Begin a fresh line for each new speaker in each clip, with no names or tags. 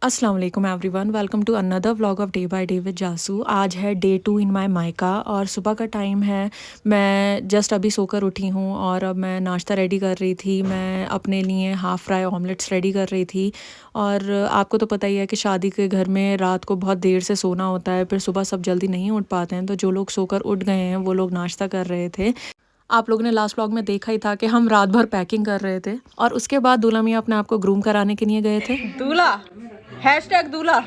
अस्सलाम वालेकुम everyone, welcome to another vlog of day by day with Jasu. आज है डे 2 इन माय मायका और सुबह का टाइम है। मैं जस्ट अभी सोकर उठी हूँ और अब मैं नाश्ता रेडी कर रही थी। मैं अपने लिए हाफ़ फ्राई ऑमलेट्स रेडी कर रही थी। और आपको तो पता ही है कि शादी के घर में रात को बहुत देर से सोना होता है, फिर सुबह सब जल्दी नहीं उठ पाते हैं। तो जो लोग सोकर उठ गए हैं वो लोग नाश्ता कर रहे थे। आप लोगों ने लास्ट व्लॉग में देखा ही था कि हम रात भर पैकिंग कर रहे थे और उसके बाद दूल्हा मियाँ अपने आप को ग्रूम कराने के लिए गए थे।
दूल्हा हैशटैग दूल्हा।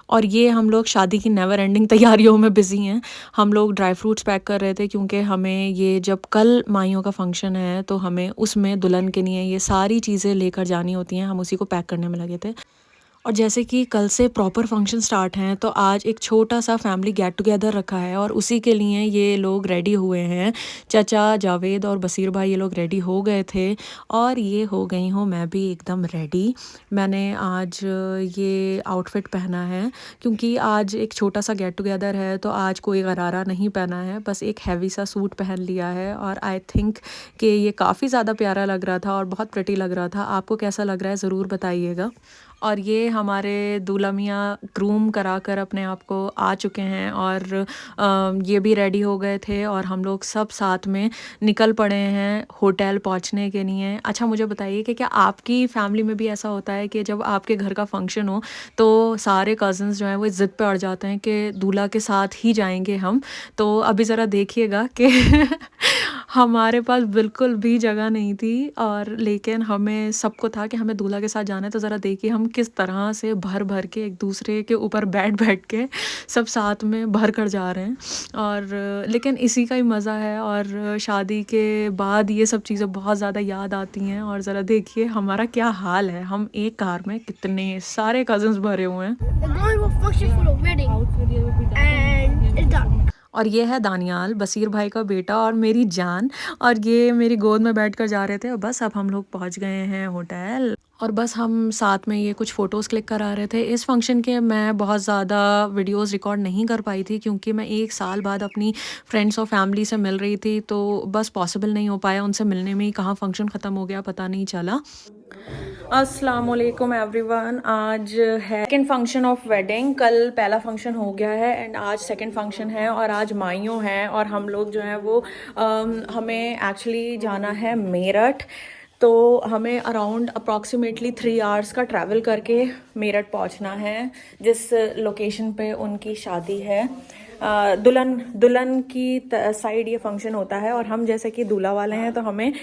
और ये हम लोग शादी की नेवर एंडिंग तैयारियों में बिज़ी हैं। हम लोग ड्राई फ्रूट्स पैक कर रहे थे क्योंकि हमें ये जब कल माइयों का फंक्शन है तो हमें उसमें दुल्हन के लिए ये सारी चीज़ें लेकर जानी होती हैं। हम उसी को पैक करने में लगे थे। और जैसे कि कल से प्रॉपर फंक्शन स्टार्ट हैं तो आज एक छोटा सा फैमिली गेट टुगेदर रखा है और उसी के लिए ये लोग रेडी हुए हैं। चाचा जावेद और बसीर भाई ये लोग रेडी हो गए थे और ये हो गई हूँ मैं भी एकदम रेडी। मैंने आज ये आउटफिट पहना है क्योंकि आज एक छोटा सा गेट टुगेदर है तो आज कोई गरारा नहीं पहना है, बस एक हैवी सा सूट पहन लिया है और आई थिंक कि ये काफ़ी ज़्यादा प्यारा लग रहा था और बहुत प्रिटी लग रहा था। आपको कैसा लग रहा है ज़रूर बताइएगा। और ये हमारे दूल्हा मियाँ ग्रूम करा कर अपने आप को आ चुके हैं और ये भी रेडी हो गए थे और हम लोग सब साथ में निकल पड़े हैं होटल पहुंचने के लिए। अच्छा मुझे बताइए कि क्या आपकी फैमिली में भी ऐसा होता है कि जब आपके घर का फंक्शन हो तो सारे कज़न्स जो हैं वो ज़िद पे अड़ जाते हैं कि दूल्हा के साथ ही जाएंगे हम। तो अभी ज़रा देखिएगा कि हमारे पास बिल्कुल भी जगह नहीं थी और लेकिन हमें सबको था कि हमें दूल्हा के साथ जाना है। तो ज़रा देखिए हम किस तरह से भर भर के एक दूसरे के ऊपर बैठ बैठ के सब साथ में भर कर जा रहे हैं। और लेकिन इसी का ही मज़ा है और शादी के बाद ये सब चीज़ें बहुत ज़्यादा याद आती हैं। और ज़रा देखिए हमारा क्या हाल है, हम एक कार में कितने सारे कज़न्स भरे हुए हैं। और ये है दानियाल बसीर भाई का बेटा और मेरी जान, और ये मेरी गोद में बैठकर जा रहे थे। और बस अब हम लोग पहुंच गए हैं होटल और बस हम साथ में ये कुछ फ़ोटोज़ क्लिक करा रहे थे। इस फंक्शन के मैं बहुत ज़्यादा वीडियोस रिकॉर्ड नहीं कर पाई थी क्योंकि मैं एक साल बाद अपनी फ्रेंड्स और फैमिली से मिल रही थी, तो बस पॉसिबल नहीं हो पाया उनसे मिलने में ही कहाँ फंक्शन ख़त्म हो गया पता नहीं चला। अस्सलाम वालेकुम एवरीवन, आज है सेकेंड फंक्शन ऑफ वेडिंग। कल पहला फंक्शन हो गया है एंड आज सेकेंड फंक्शन है और आज माइयों हैं और हम लोग जो हैं वो हमें एक्चुअली जाना है मेरठ। तो हमें अराउंड अप्रॉक्सीमेटली 3 आवर्स का ट्रैवल करके मेरठ पहुंचना है जिस लोकेशन पे उनकी शादी है। दुल्हन की साइड ये फंक्शन होता है और हम जैसे कि दूल्हा वाले हैं तो हमें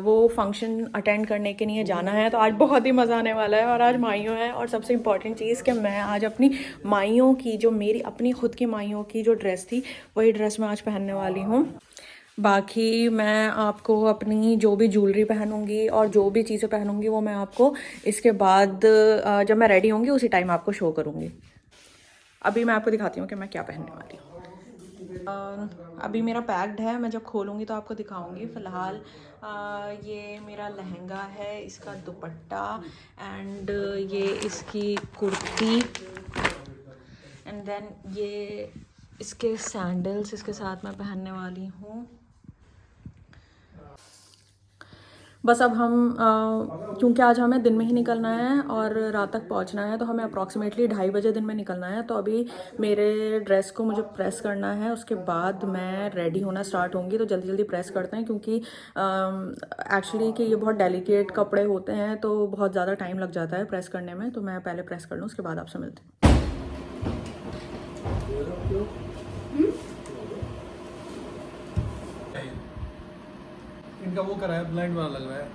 वो फंक्शन अटेंड करने के लिए जाना है। तो आज बहुत ही मज़ा आने वाला है और आज माइयों है। और सबसे इम्पॉर्टेंट चीज़ कि मैं आज अपनी माइयों की, जो मेरी अपनी खुद की माइयों की जो ड्रेस थी वही ड्रेस मैं आज पहनने वाली हूँ। बाकी मैं आपको अपनी जो भी ज्वेलरी पहनूंगी और जो भी चीज़ें पहनूंगी वो मैं आपको इसके बाद जब मैं रेडी होंगी उसी टाइम आपको शो करूँगी। अभी मैं आपको दिखाती हूँ कि मैं क्या पहनने वाली हूँ। अभी मेरा पैक्ड है, मैं जब खोलूँगी तो आपको दिखाऊँगी। फ़िलहाल ये मेरा लहंगा है, इसका दुपट्टा एंड ये इसकी कुर्ती एंड देन ये इसके सैंडल्स इसके साथ मैं पहनने वाली हूँ। बस अब हम क्योंकि आज हमें दिन में ही निकलना है और रात तक पहुंचना है तो हमें अप्रॉक्सीमेटली 2:30 बजे दिन में निकलना है। तो अभी मेरे ड्रेस को मुझे प्रेस करना है, उसके बाद मैं रेडी होना स्टार्ट होंगी। तो जल्दी जल्दी प्रेस करते हैं क्योंकि एक्चुअली कि ये बहुत डेलिकेट कपड़े होते हैं तो बहुत ज़्यादा टाइम लग जाता है प्रेस करने में। तो मैं पहले प्रेस कर लूँ, उसके बाद आपसे मिलते हैं।
इनका वो करा है, ब्लाइंड वाला लग रहा है।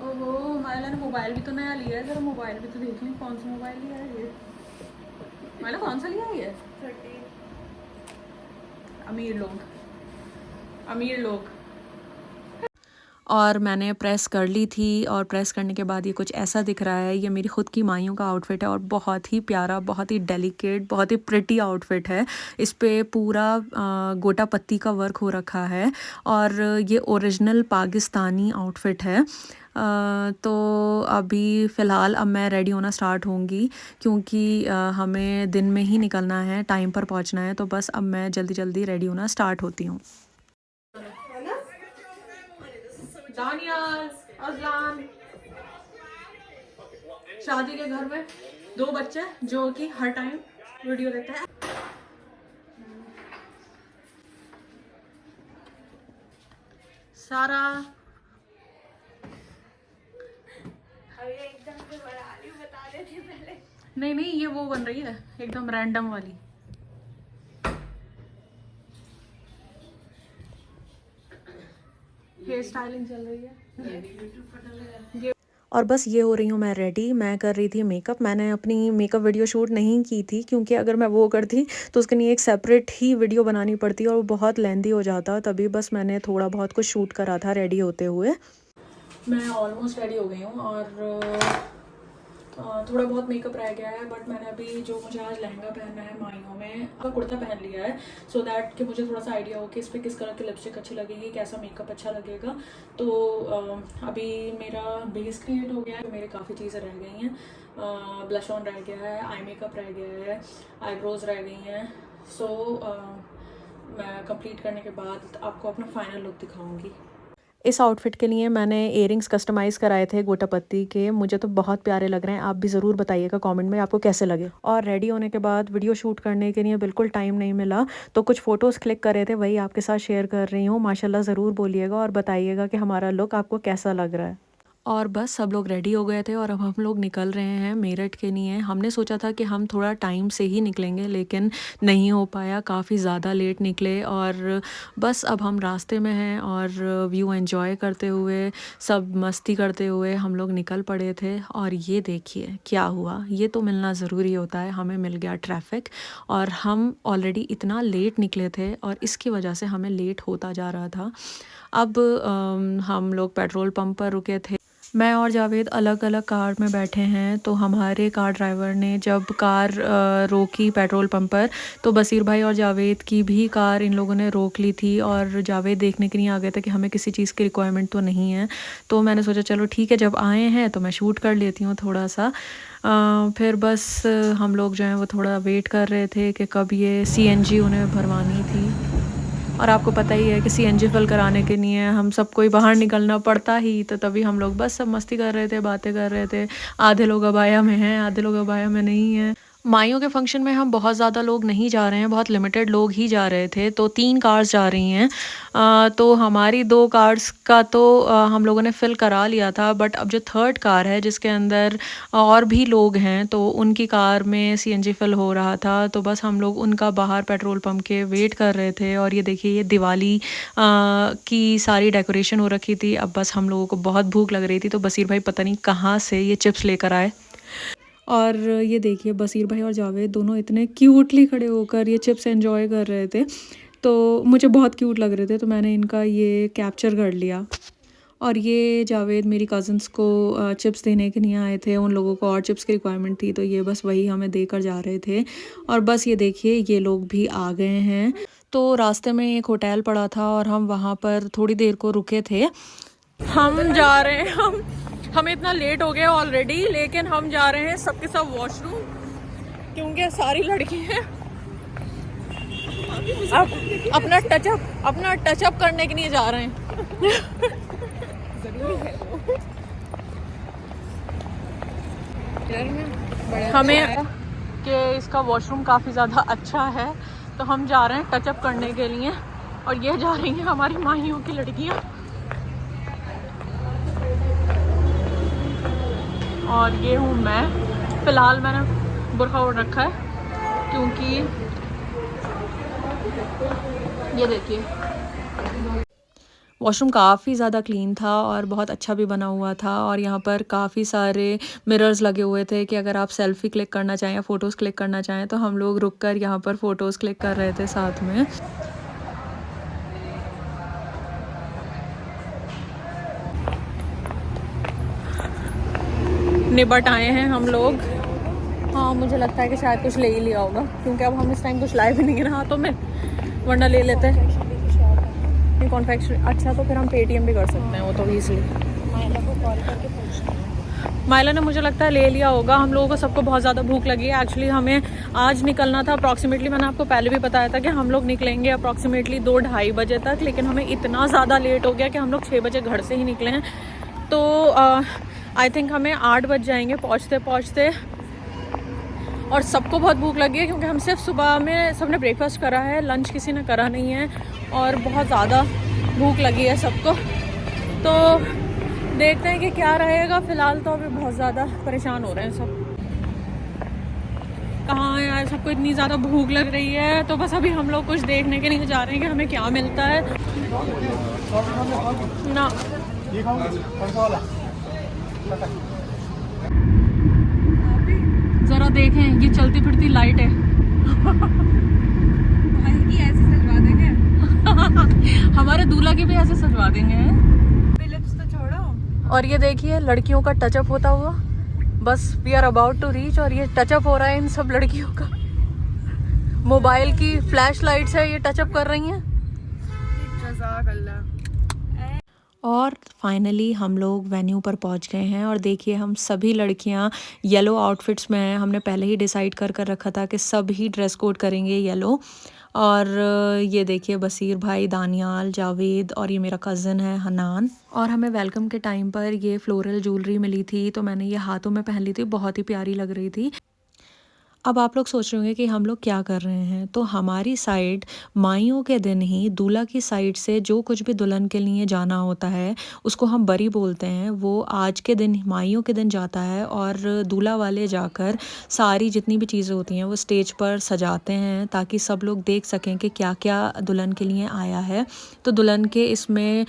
ओहो, मायला ने मोबाइल भी तो नया लिया है। जरा मोबाइल भी तो देख लें, कौन सा मोबाइल लिया है ये। मायला कौन सा लिया है ये? 30। अमीर लोग। और मैंने प्रेस कर ली थी और प्रेस करने के बाद ये कुछ ऐसा दिख रहा है। ये मेरी ख़ुद की माइयों का आउटफिट है और बहुत ही प्यारा, बहुत ही डेलिकेट, बहुत ही प्रिटी आउटफिट है। इस पे पूरा गोटा पत्ती का वर्क हो रखा है और ये ओरिजिनल पाकिस्तानी आउटफिट है। तो अभी फ़िलहाल अब मैं रेडी होना स्टार्ट होंगी क्योंकि हमें दिन में ही निकलना है, टाइम पर पहुंचना है। तो बस अब मैं जल्दी जल्दी रेडी होना स्टार्ट होती हूँ। दानियाल, अज़लान, शादी के घर में 2 बच्चे जो कि हर टाइम वीडियो देखते हैं। सारा
एकदम से बना ली, बता देती पहले।
नहीं ये वो बन रही है एकदम रैंडम वाली। हेयर स्टाइलिंग चल रही है। और बस ये हो रही हूँ मैं रेडी। मैं कर रही थी मेकअप। मैंने अपनी मेकअप वीडियो शूट नहीं की थी क्योंकि अगर मैं वो करती तो उसके लिए एक सेपरेट ही वीडियो बनानी पड़ती और वो बहुत लेंदी हो जाता। तभी बस मैंने थोड़ा बहुत कुछ शूट करा था रेडी होते हुए। मैं ऑलमोस्ट रेडी हो गई हूँ और थोड़ा बहुत मेकअप रह गया है, बट मैंने अभी जो मुझे आज लहंगा पहनना है माइयों में कुर्ता पहन लिया है, सो दैट कि मुझे थोड़ा सा आइडिया हो कि इस पर किस कलर की लिपस्टिक अच्छी लगेगी, कैसा मेकअप अच्छा लगेगा। तो अभी मेरा बेस क्रिएट हो गया है। मेरे काफ़ी चीज़ें रह गई हैं। ब्लश ऑन रह गया है, आई मेकअप रह गया है, आईब्रोज रह गई हैं। सो मैं कंप्लीट करने के बाद आपको अपना फाइनल लुक दिखाऊंगी। इस आउटफिट के लिए मैंने इयरिंग्स कस्टमाइज़ कराए थे गोटापत्ती के। मुझे तो बहुत प्यारे लग रहे हैं। आप भी ज़रूर बताइएगा कमेंट में आपको कैसे लगे। और रेडी होने के बाद वीडियो शूट करने के लिए बिल्कुल टाइम नहीं मिला, तो कुछ फ़ोटोज़ क्लिक करे थे, वही आपके साथ शेयर कर रही हूँ। माशाल्लाह ज़रूर बोलिएगा और बताइएगा कि हमारा लुक आपको कैसा लग रहा है। और बस सब लोग रेडी हो गए थे और अब हम लोग निकल रहे हैं मेरठ के लिए। हमने सोचा था कि हम थोड़ा टाइम से ही निकलेंगे, लेकिन नहीं हो पाया, काफ़ी ज़्यादा लेट निकले। और बस अब हम रास्ते में हैं और व्यू एंजॉय करते हुए, सब मस्ती करते हुए हम लोग निकल पड़े थे। और ये देखिए क्या हुआ, ये तो मिलना ज़रूरी होता है। हमें मिल गया ट्रैफिक और हम ऑलरेडी इतना लेट निकले थे और इसकी वजह से हमें लेट होता जा रहा था। अब हम लोग पेट्रोल पंप पर रुके थे। मैं और जावेद अलग अलग कार में बैठे हैं, तो हमारे कार ड्राइवर ने जब कार रोकी पेट्रोल पंप पर, तो बसीर भाई और जावेद की भी कार इन लोगों ने रोक ली थी। और जावेद देखने के लिए आ गया था कि हमें किसी चीज़ की रिक्वायरमेंट तो नहीं है। तो मैंने सोचा चलो ठीक है, जब आए हैं तो मैं शूट कर लेती हूँ थोड़ा सा। फिर बस हम लोग जो हैं वो थोड़ा वेट कर रहे थे कि कब ये CNG उन्हें भरवानी थी। और आपको पता ही है कि CNG फिल कराने के लिए हम सबको ही बाहर निकलना पड़ता ही। तो तभी हम लोग बस सब मस्ती कर रहे थे, बातें कर रहे थे। आधे लोग अबाया में हैं, आधे लोग अबाया में नहीं हैं। माइयों के फंक्शन में हम बहुत ज़्यादा लोग नहीं जा रहे हैं, बहुत लिमिटेड लोग ही जा रहे थे। तो 3 कार्स जा रही हैं। तो हमारी 2 कार्स का तो हम लोगों ने फ़िल करा लिया था, बट अब जो 3rd कार है जिसके अंदर और भी लोग हैं, तो उनकी कार में CNG फ़िल हो रहा था। तो बस हम लोग उनका बाहर पेट्रोल पंप के वेट कर रहे थे। और ये देखिए, ये दिवाली की सारी डेकोरेशन हो रखी थी। अब बस हम लोगों को बहुत भूख लग रही थी, तो बसीर भाई पता नहीं कहाँ से ये चिप्स लेकर आए। और ये देखिए, बसीर भाई और जावेद दोनों इतने क्यूटली खड़े होकर ये चिप्स एंजॉय कर रहे थे। तो मुझे बहुत क्यूट लग रहे थे, तो मैंने इनका ये कैप्चर कर लिया। और ये जावेद मेरी कज़न्स को चिप्स देने के लिए आए थे। उन लोगों को और चिप्स की रिक्वायरमेंट थी, तो ये बस वही हमें देकर जा रहे थे। और बस ये देखिए, ये लोग भी आ गए हैं। तो रास्ते में एक होटल पड़ा था और हम वहाँ पर थोड़ी देर को रुके थे। हम जा रहे हैं, हमें इतना लेट हो गया ऑलरेडी, लेकिन हम जा रहे हैं सबके सब वॉशरूम, क्योंकि सारी लड़की हैं अब अपना टचअप करने के लिए जा रहे हैं। हमें कि इसका वॉशरूम काफ़ी ज़्यादा अच्छा है, तो हम जा रहे हैं टचअप करने के लिए। और ये जा रही हैं हमारी माहियों की लड़कियाँ। और ये हूँ मैं। फ़िलहाल मैंने बुर्का ओढ़ रखा है क्योंकि ये देखिए, वॉशरूम काफ़ी ज़्यादा क्लीन था और बहुत अच्छा भी बना हुआ था। और यहाँ पर काफ़ी सारे मिरर्स लगे हुए थे कि अगर आप सेल्फ़ी क्लिक करना चाहें या फ़ोटोज़ क्लिक करना चाहें, तो हम लोग रुक कर यहाँ पर फ़ोटोज़ क्लिक कर रहे थे साथ में। निबट आए हैं हम लोग। हाँ, मुझे लगता है कि शायद कुछ ले ही लिया होगा, क्योंकि अब हम इस टाइम कुछ लाए भी नहीं है हाथों में, वरना ले लेते हैं। कॉन्फेक्शन अच्छा, तो फिर हम पेटीएम भी कर सकते हैं, वो तो ईज़िली।
माइला को कॉल करके पूछना।
माइला ने मुझे लगता है ले लिया होगा। हम लोगों को सबको बहुत ज़्यादा भूख लगी है। एक्चुअली हमें आज निकलना था अप्रॉक्सीमेटली, मैंने आपको पहले भी बताया था कि हम लोग निकलेंगे अप्रॉक्सीमेटली 2-2:30 बजे तक, लेकिन हमें इतना ज़्यादा लेट हो गया कि हम लोग 6 बजे घर से ही निकले हैं। तो आई थिंक हमें 8 बज जाएंगे पहुँचते पहुँचते। और सबको बहुत भूख लगी है क्योंकि हम सिर्फ सुबह में सबने ब्रेकफास्ट करा है, लंच किसी ने करा नहीं है और बहुत ज़्यादा भूख लगी है सबको। तो देखते हैं कि क्या रहेगा। फ़िलहाल तो अभी बहुत ज़्यादा परेशान हो रहे हैं सब। कहाँ यार, सबको इतनी ज़्यादा भूख लग रही है तो बस अभी हम लोग कुछ देखने के लिए जा रहे हैं कि हमें क्या मिलता है ना। ज़रा देखें, ये चलती फिरती लाइट है।
भाई की ऐसे सजवा देंगे।
हमारे दूल्हा की भी ऐसे सजवा देंगे।
फिलिप्स तो छोड़ो।
और ये देखिए लड़कियों का टचअप होता हुआ, बस we are about to reach. और ये टचअप हो रहा है इन सब लड़कियों का। मोबाइल की फ्लैश लाइट्स है, ये टचअप कर रही हैं। और फाइनली हम लोग वेन्यू पर पहुंच गए हैं। और देखिए हम सभी लड़कियां येलो आउटफिट्स में हैं। हमने पहले ही डिसाइड कर रखा था कि सभी ड्रेस कोड करेंगे येलो। और ये देखिए बसीर भाई, दानियाल, जावेद और ये मेरा कज़न है हनान। और हमें वेलकम के टाइम पर ये फ्लोरल ज्वेलरी मिली थी तो मैंने ये हाथों में पहन ली थी, बहुत ही प्यारी लग रही थी। अब आप लोग सोच रहे होंगे कि हम लोग क्या कर रहे हैं। तो हमारी साइड माइयों के दिन ही दूल्हा की साइड से जो कुछ भी दुल्हन के लिए जाना होता है उसको हम बरी बोलते हैं, वो आज के दिन माइयों के दिन जाता है। और दूल्हा वाले जाकर सारी जितनी भी चीज़ें होती हैं वो स्टेज पर सजाते हैं ताकि सब लोग देख सकें कि क्या क्या दुल्हन के लिए आया है। तो दुल्हन के इसमें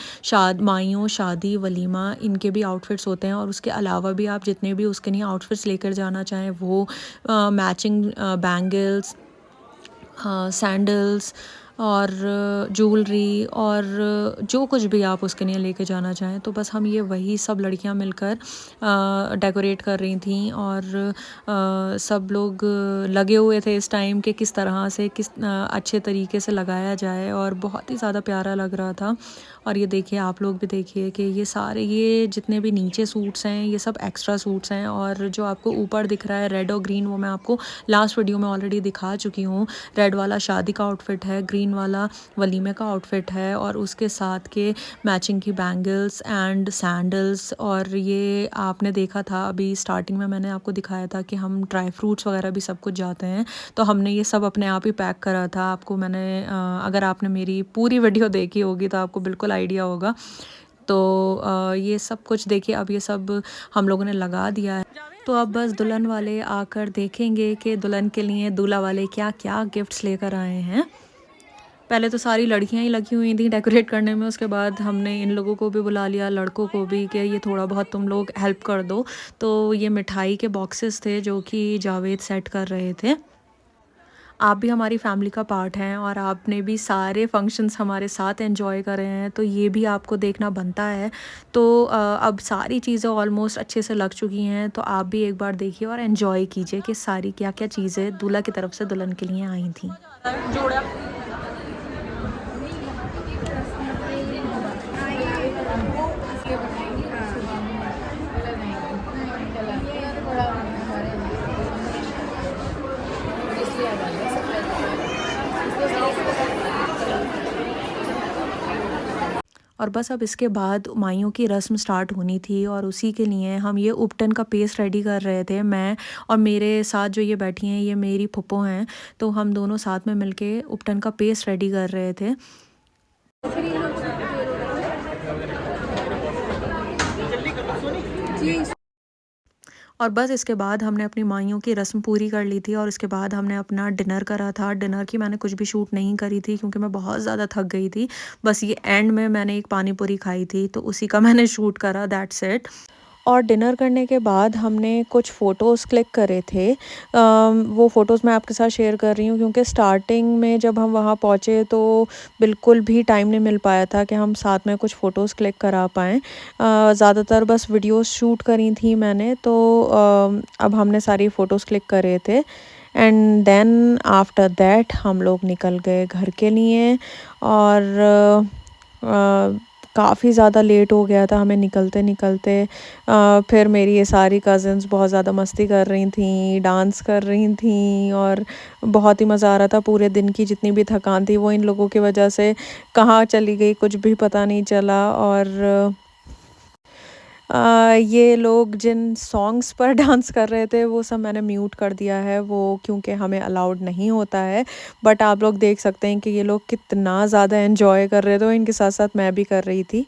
माइयों, शादी, वलीमा, इनके भी आउटफिट्स होते हैं। और उसके अलावा भी आप जितने भी उसके लिए आउटफिट्स लेकर जाना चाहें वो मैचिंग बैंगल्स, सैंडल्स और ज्वेलरी और जो कुछ भी आप उसके लिए लेके जाना चाहें। तो बस हम ये वही सब लड़कियां मिलकर डेकोरेट कर रही थी। और सब लोग लगे हुए थे इस टाइम के किस तरह से अच्छे तरीके से लगाया जाए। और बहुत ही ज़्यादा प्यारा लग रहा था। और ये देखिए, आप लोग भी देखिए कि ये जितने भी नीचे सूट्स हैं ये सब एक्स्ट्रा सूट्स हैं। और जो आपको ऊपर दिख रहा है रेड और ग्रीन, वो मैं आपको लास्ट वीडियो में ऑलरेडी दिखा चुकी हूँ। रेड वाला शादी का आउटफिट है, ग्रीन वाला वलीमे का आउटफिट है और उसके साथ के मैचिंग की बैंगल्स एंड सैंडल्स। और ये आपने देखा था अभी स्टार्टिंग में, मैंने आपको दिखाया था कि हम ड्राई फ्रूट्स वगैरह भी सब कुछ जाते हैं। तो हमने ये सब अपने आप ही पैक करा था। आपको मैंने अगर आपने मेरी पूरी वीडियो देखी होगी तो आपको बिल्कुल आइडिया होगा। तो ये सब कुछ देखिए, अब ये सब हम लोगों ने लगा दिया है। तो अब बस दुल्हन वाले आकर देखेंगे कि दुल्हन के लिए दूल्हा वाले क्या क्या गिफ्ट्स लेकर आए हैं। पहले तो सारी लड़कियां ही लगी हुई थी डेकोरेट करने में, उसके बाद हमने इन लोगों को भी बुला लिया, लड़कों को भी, कि ये थोड़ा बहुत तुम लोग हेल्प कर दो। तो ये मिठाई के बॉक्सेस थे जो कि जावेद सेट कर रहे थे। आप भी हमारी फैमिली का पार्ट हैं और आपने भी सारे फंक्शंस हमारे साथ एंजॉय करे हैं, तो ये भी आपको देखना बनता है। तो अब सारी चीज़ें ऑलमोस्ट अच्छे से लग चुकी हैं, तो आप भी एक बार देखिए और एंजॉय कीजिए कि सारी क्या क्या चीज़ें दूल्हा की तरफ से दुल्हन के लिए आई थी। और बस अब इसके बाद माइयों की रस्म स्टार्ट होनी थी और उसी के लिए हम ये उपटन का पेस्ट रेडी कर रहे थे। मैं और मेरे साथ जो ये बैठी हैं ये मेरी फुप्पो हैं, तो हम दोनों साथ में मिलके उपटन का पेस्ट रेडी कर रहे थे। और बस इसके बाद हमने अपनी माइयों की रस्म पूरी कर ली थी और इसके बाद हमने अपना डिनर करा था। डिनर की मैंने कुछ भी शूट नहीं करी थी क्योंकि मैं बहुत ज़्यादा थक गई थी। बस ये एंड में मैंने एक पानी पूरी खाई थी तो उसी का मैंने शूट करा, दैट्स इट। और डिनर करने के बाद हमने कुछ फ़ोटोज़ क्लिक करे थे। वो फ़ोटोज़ मैं आपके साथ शेयर कर रही हूँ क्योंकि स्टार्टिंग में जब हम वहाँ पहुँचे तो बिल्कुल भी टाइम नहीं मिल पाया था कि हम साथ में कुछ फ़ोटोज़ क्लिक करा पाएँ। ज़्यादातर बस वीडियोस शूट करी थी मैंने, तो अब हमने सारी फ़ोटोज़ क्लिक करे थे। एंड देन आफ्टर दैट हम लोग निकल गए घर के लिए। और काफ़ी ज़्यादा लेट हो गया था हमें निकलते निकलते। फिर मेरी ये सारी कज़न्स बहुत ज़्यादा मस्ती कर रही थी, डांस कर रही थी और बहुत ही मज़ा आ रहा था। पूरे दिन की जितनी भी थकान थी वो इन लोगों की वजह से कहाँ चली गई कुछ भी पता नहीं चला। और ये लोग जिन सॉन्ग्स पर डांस कर रहे थे वो सब मैंने म्यूट कर दिया है, वो क्योंकि हमें अलाउड नहीं होता है। बट आप लोग देख सकते हैं कि ये लोग कितना ज़्यादा एंजॉय कर रहे थे, इनके साथ साथ मैं भी कर रही थी।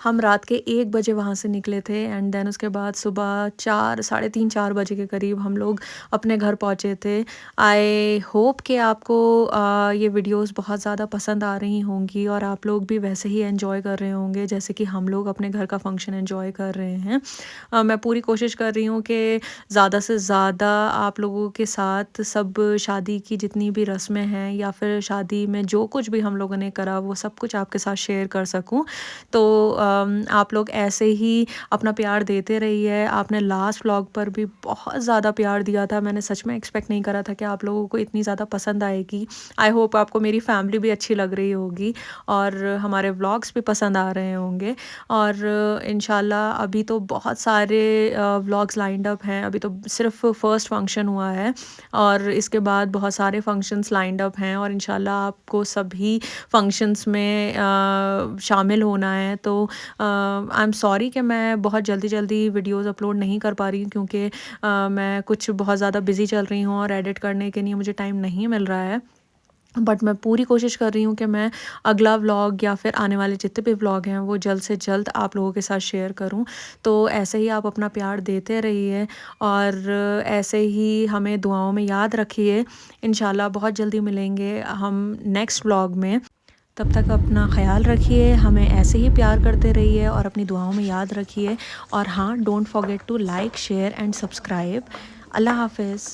हम रात के 1 बजे वहाँ से निकले थे एंड देन उसके बाद सुबह 4 साढ़े 3 4 बजे के करीब हम लोग अपने घर पहुँचे थे। आई होप कि आपको ये वीडियोस बहुत ज़्यादा पसंद आ रही होंगी और आप लोग भी वैसे ही एंजॉय कर रहे होंगे जैसे कि हम लोग अपने घर का फंक्शन एंजॉय कर रहे हैं। मैं पूरी कोशिश कर रही हूँ कि ज़्यादा से ज़्यादा आप लोगों के साथ सब शादी की जितनी भी रस्में हैं या फिर शादी में जो कुछ भी हम लोगों ने करा वो सब कुछ आपके साथ शेयर कर सकूँ। तो आप लोग ऐसे ही अपना प्यार देते रहिए। आपने लास्ट व्लॉग पर भी बहुत ज़्यादा प्यार दिया था, मैंने सच में एक्सपेक्ट नहीं करा था कि आप लोगों को इतनी ज़्यादा पसंद आएगी। आई होप आपको मेरी फैमिली भी अच्छी लग रही होगी और हमारे व्लॉग्स भी पसंद आ रहे होंगे। और इंशाल्लाह अभी तो बहुत सारे व्लॉग्स लाइंड अप हैं, अभी तो सिर्फ फर्स्ट फंक्शन हुआ है और इसके बाद बहुत सारे फंक्शंस लाइंड अप हैं और इंशाल्लाह आपको सभी फंक्शंस में शामिल होना है। तो आई एम सॉरी कि मैं बहुत जल्दी वीडियोस अपलोड नहीं कर पा रही हूँ क्योंकि मैं कुछ बहुत ज़्यादा बिज़ी चल रही हूँ और एडिट करने के लिए मुझे टाइम नहीं मिल रहा है। बट मैं पूरी कोशिश कर रही हूँ कि मैं अगला व्लॉग या फिर आने वाले जितने भी व्लॉग हैं वो जल्द से जल्द आप लोगों के साथ शेयर करूँ। तो ऐसे ही आप अपना प्यार देते रहिए और ऐसे ही हमें दुआओं में याद रखिए। इंशाल्लाह बहुत जल्दी मिलेंगे हम नेक्स्ट व्लॉग में। तब तक अपना ख्याल रखिए, हमें ऐसे ही प्यार करते रहिए और अपनी दुआओं में याद रखिए। और हाँ, don't forget to like share and subscribe. अल्लाह हाफ़िज़।